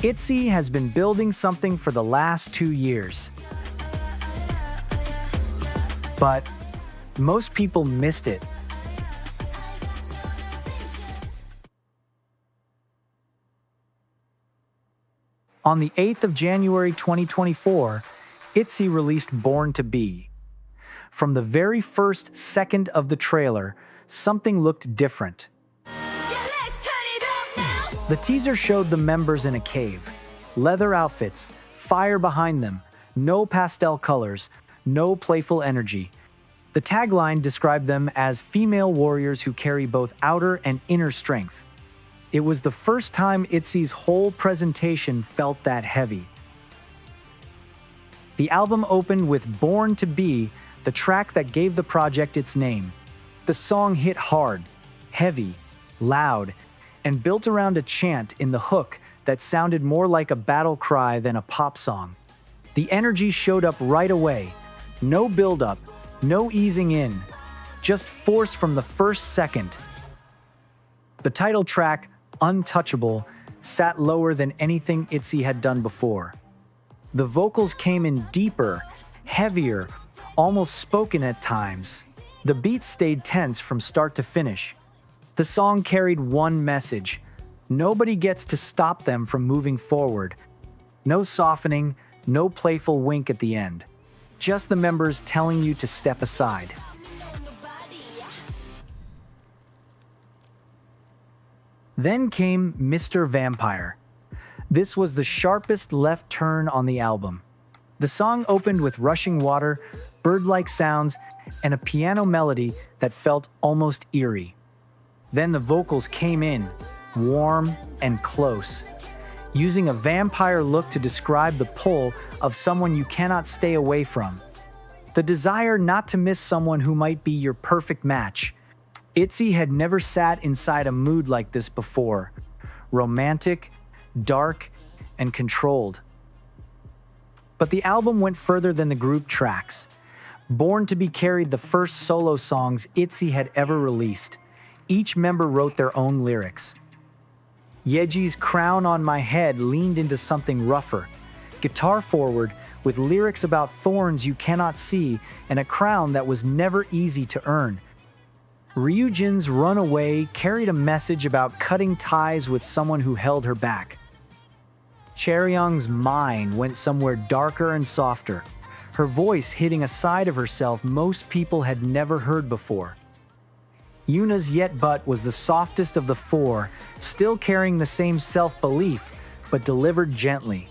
ITZY has been building something for the last 2 years. But most people missed it. On the 8th of January 2024, ITZY released Born to Be. From the very first second of the trailer, something looked different. The teaser showed the members in a cave. Leather outfits, fire behind them, no pastel colors, no playful energy. The tagline described them as female warriors who carry both outer and inner strength. It was the first time ITZY's whole presentation felt that heavy. The album opened with Born to Be, the track that gave the project its name. The song hit hard, heavy, loud, and built around a chant in the hook that sounded more like a battle cry than a pop song. The energy showed up right away. No build-up, no easing in, just force from the first second. The title track, Untouchable, sat lower than anything ITZY had done before. The vocals came in deeper, heavier, almost spoken at times. The beat stayed tense from start to finish. The song carried one message: nobody gets to stop them from moving forward. No softening, no playful wink at the end. Just the members telling you to step aside. Then came Mr. Vampire. This was the sharpest left turn on the album. The song opened with rushing water, bird-like sounds, and a piano melody that felt almost eerie. Then the vocals came in, warm and close, using a vampire look to describe the pull of someone you cannot stay away from. The desire not to miss someone who might be your perfect match. ITZY had never sat inside a mood like this before. Romantic, dark, and controlled. But the album went further than the group tracks. Born to Be carried the first solo songs ITZY had ever released. Each member wrote their own lyrics. Yeji's Crown on My Head leaned into something rougher, guitar forward, with lyrics about thorns you cannot see and a crown that was never easy to earn. Ryujin's Runaway carried a message about cutting ties with someone who held her back. Chaeryeong's Mine went somewhere darker and softer, her voice hitting a side of herself most people had never heard before. Yuna's Yet But was the softest of the four, still carrying the same self-belief, but delivered gently.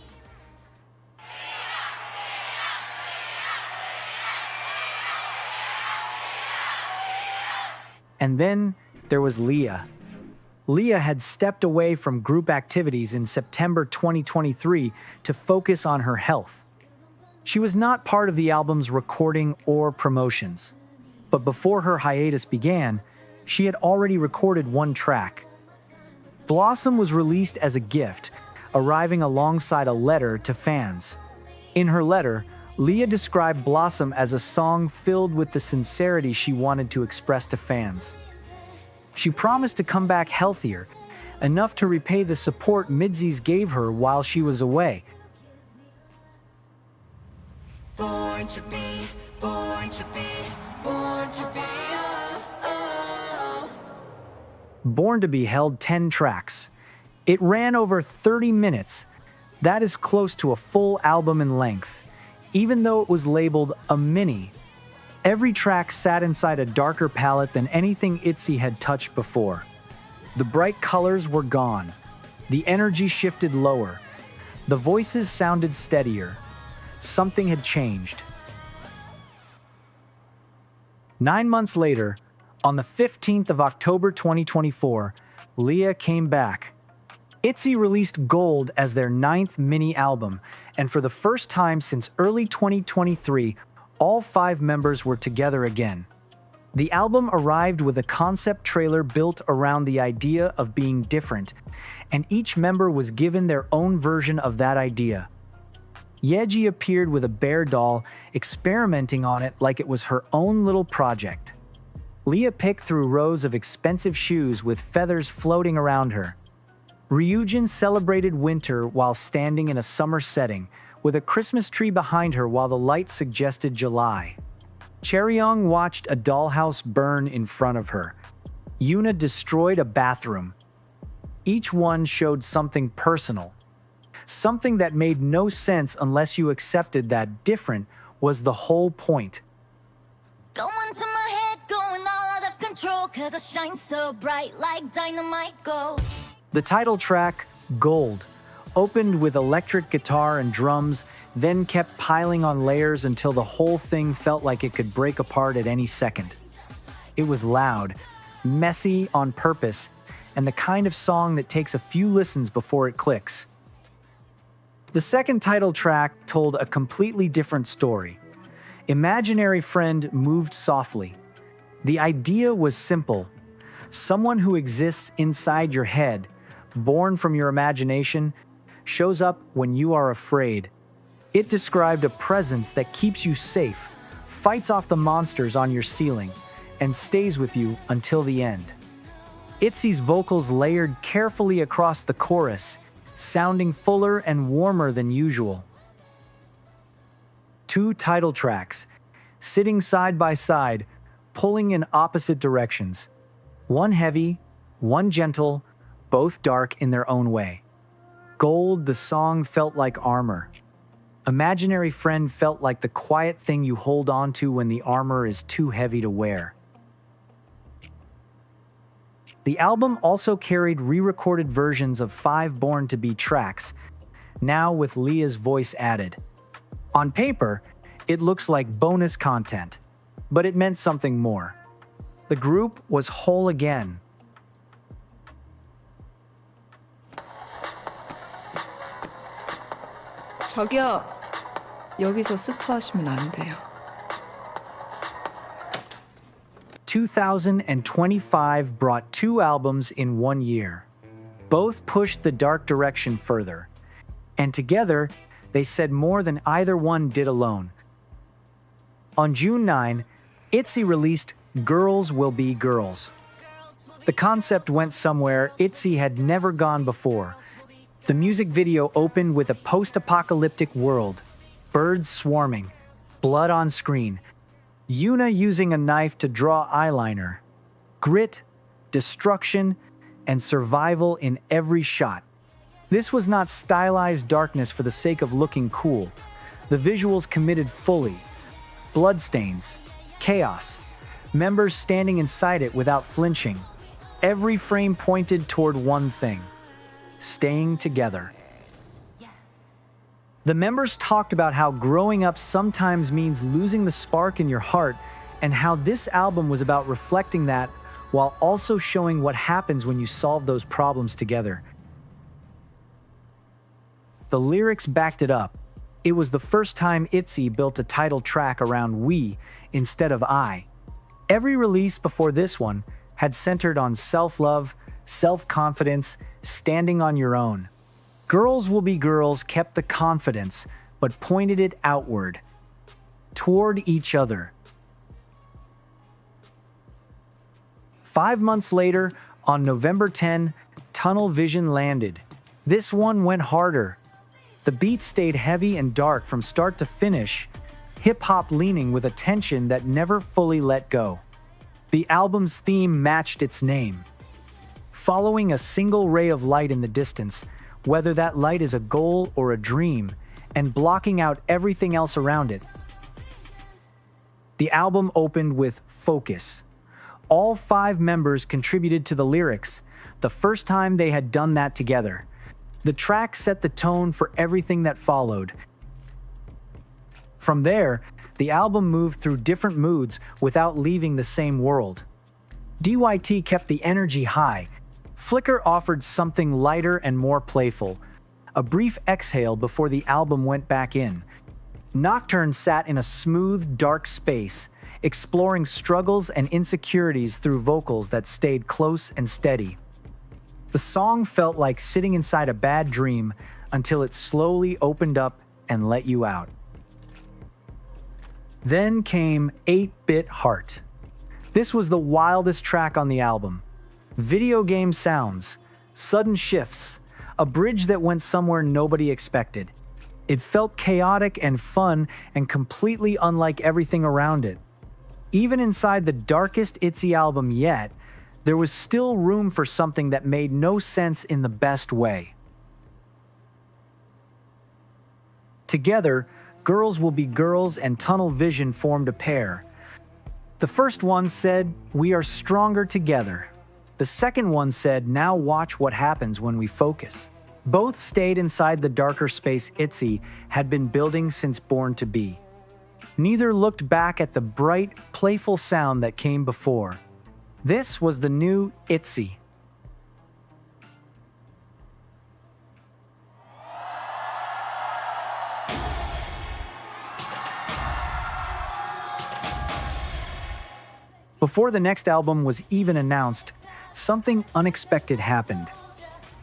And then there was Leah. Leah had stepped away from group activities in September 2023 to focus on her health. She was not part of the album's recording or promotions. But before her hiatus began, she had already recorded one track. Blossom was released as a gift, arriving alongside a letter to fans. In her letter, Leah described Blossom as a song filled with the sincerity she wanted to express to fans. She promised to come back healthier, enough to repay the support Midzies gave her while she was away. Born to be, born to be, born to be, Born to Be held 10 tracks. It ran over 30 minutes. That is close to a full album in length. Even though it was labeled a mini, every track sat inside a darker palette than anything ITZY had touched before. The bright colors were gone. The energy shifted lower. The voices sounded steadier. Something had changed. 9 months later, on the 15th of October 2024, Leah came back. ITZY released Gold as their 9th mini album, and for the first time since early 2023, all 5 members were together again. The album arrived with a concept trailer built around the idea of being different, and each member was given their own version of that idea. Yeji appeared with a bear doll, experimenting on it like it was her own little project. Leah picked through rows of expensive shoes with feathers floating around her. Ryujin celebrated winter while standing in a summer setting, with a Christmas tree behind her while the light suggested July. Chaeryeong watched a dollhouse burn in front of her. Yuna destroyed a bathroom. Each one showed something personal, something that made no sense unless you accepted that different was the whole point. Going to my head, going all out of control, 'cause I shine so bright like dynamite gold. The title track, Gold, opened with electric guitar and drums, then kept piling on layers until the whole thing felt like it could break apart at any second. It was loud, messy on purpose, and the kind of song that takes a few listens before it clicks. The second title track told a completely different story. Imaginary Friend moved softly. The idea was simple. Someone who exists inside your head, born from your imagination, shows up when you are afraid. It described a presence that keeps you safe, fights off the monsters on your ceiling, and stays with you until the end. ITZY's vocals layered carefully across the chorus, sounding fuller and warmer than usual. Two title tracks, sitting side by side, pulling in opposite directions. One heavy, one gentle, both dark in their own way. Gold, the song felt like armor. Imaginary Friend felt like the quiet thing you hold on to when the armor is too heavy to wear. The album also carried re-recorded versions of 5 Born to Be tracks, now with Leah's voice added. On paper, it looks like bonus content, but it meant something more. The group was whole again. 저기요, 여기서 스포하시면 안 돼요. 2025 brought 2 albums in 1 year. Both pushed the dark direction further, and together, they said more than either one did alone. On June 9, ITZY released Girls Will Be Girls. The concept went somewhere ITZY had never gone before. The music video opened with a post-apocalyptic world, birds swarming, blood on screen, Yuna using a knife to draw eyeliner, grit, destruction, and survival in every shot. This was not stylized darkness for the sake of looking cool. The visuals committed fully. Bloodstains, chaos, members standing inside it without flinching. Every frame pointed toward one thing: staying together. The members talked about how growing up sometimes means losing the spark in your heart, and how this album was about reflecting that while also showing what happens when you solve those problems together. The lyrics backed it up. It was the first time ITZY built a title track around we instead of I. Every release before this one had centered on self-love, self-confidence, standing on your own. Girls Will Be Girls kept the confidence, but pointed it outward, toward each other. 5 months later, on November 10, Tunnel Vision landed. This one went harder. The beat stayed heavy and dark from start to finish, hip-hop leaning with a tension that never fully let go. The album's theme matched its name. Following a single ray of light in the distance, whether that light is a goal or a dream, and blocking out everything else around it. The album opened with Focus. All 5 members contributed to the lyrics, the first time they had done that together. The track set the tone for everything that followed. From there, the album moved through different moods without leaving the same world. NOITE kept the energy high. Flicker offered something lighter and more playful, a brief exhale before the album went back in. Nocturne sat in a smooth, dark space, exploring struggles and insecurities through vocals that stayed close and steady. The song felt like sitting inside a bad dream until it slowly opened up and let you out. Then came 8-Bit Heart. This was the wildest track on the album. Video game sounds, Sudden shifts, a bridge that went somewhere nobody expected. It felt chaotic and fun and completely unlike everything around it. Even inside the darkest ITZY album yet, there was still room for something that made no sense in the best way. Together, Girls Will Be Girls and Tunnel Vision formed a pair. The first one said, "We are stronger together." The second one said, "Now watch what happens when we focus." Both stayed inside the darker space ITZY had been building since Born to Be. Neither looked back at the bright, playful sound that came before. This was the new ITZY. Before the next album was even announced, something unexpected happened.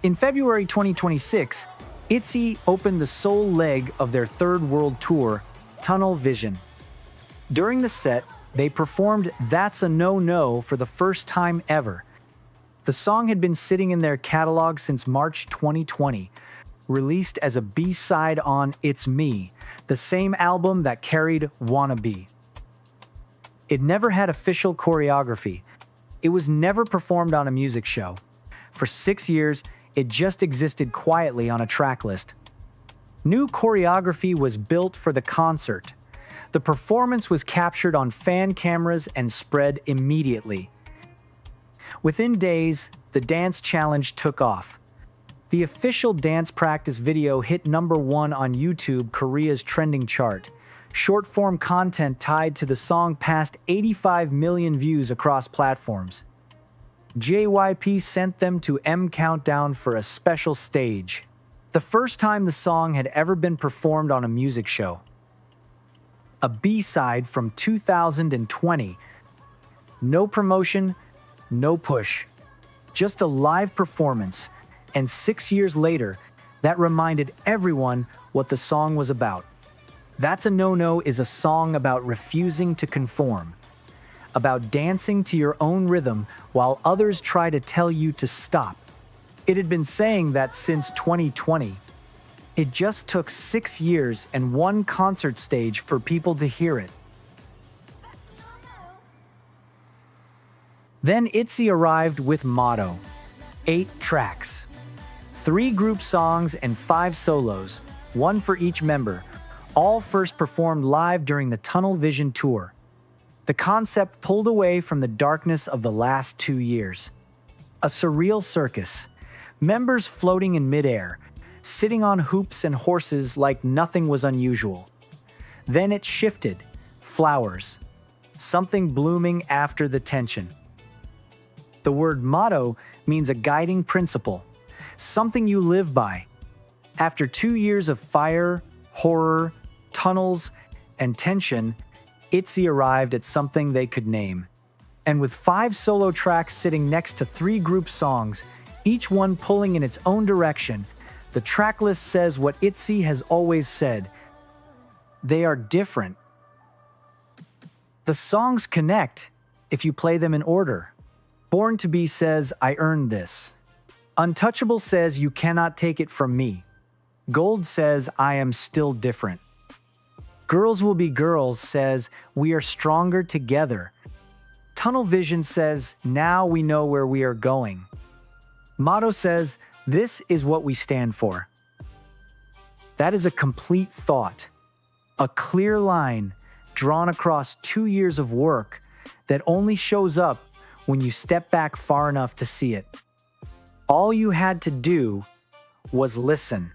In February 2026, ITZY opened the sole leg of their third world tour, Tunnel Vision. During the set, they performed That's a No-No for the first time ever. The song had been sitting in their catalog since March 2020, released as a B-side on It's Me, the same album that carried Wanna Be. It never had official choreography. It was never performed on a music show. For 6 years, it just existed quietly on a track list. New choreography was built for the concert. The performance was captured on fan cameras and spread immediately. Within days, the dance challenge took off. The official dance practice video hit #1 on YouTube Korea's trending chart. Short-form content tied to the song passed 85 million views across platforms. JYP sent them to M Countdown for a special stage, the first time the song had ever been performed on a music show. A B-side from 2020. No promotion, no push. Just a live performance, and 6 years later, that reminded everyone what the song was about. That's a No-No is a song about refusing to conform, about dancing to your own rhythm while others try to tell you to stop. It had been saying that since 2020. It just took 6 years and one concert stage for people to hear it. Then ITZY arrived with Motto. 8 tracks. 3 group songs and 5 solos, 1 for each member, all first performed live during the Tunnel Vision tour. The concept pulled away from the darkness of the last 2 years. A surreal circus. Members floating in midair, sitting on hoops and horses like nothing was unusual. Then it shifted. Flowers. Something blooming after the tension. The word motto means a guiding principle, something you live by. After 2 years of fire, horror, tunnels, and tension, ITZY arrived at something they could name. And with 5 solo tracks sitting next to 3 group songs, each one pulling in its own direction, the tracklist says what ITZY has always said. They are different. The songs connect if you play them in order. Born to Be says, "I earned this." Untouchable says, "You cannot take it from me." Gold says, "I am still different." Girls Will Be Girls says, "We are stronger together." Tunnel Vision says, "Now we know where we are going." Motto says, "This is what we stand for." That is a complete thought, a clear line drawn across 2 years of work that only shows up when you step back far enough to see it. All you had to do was listen.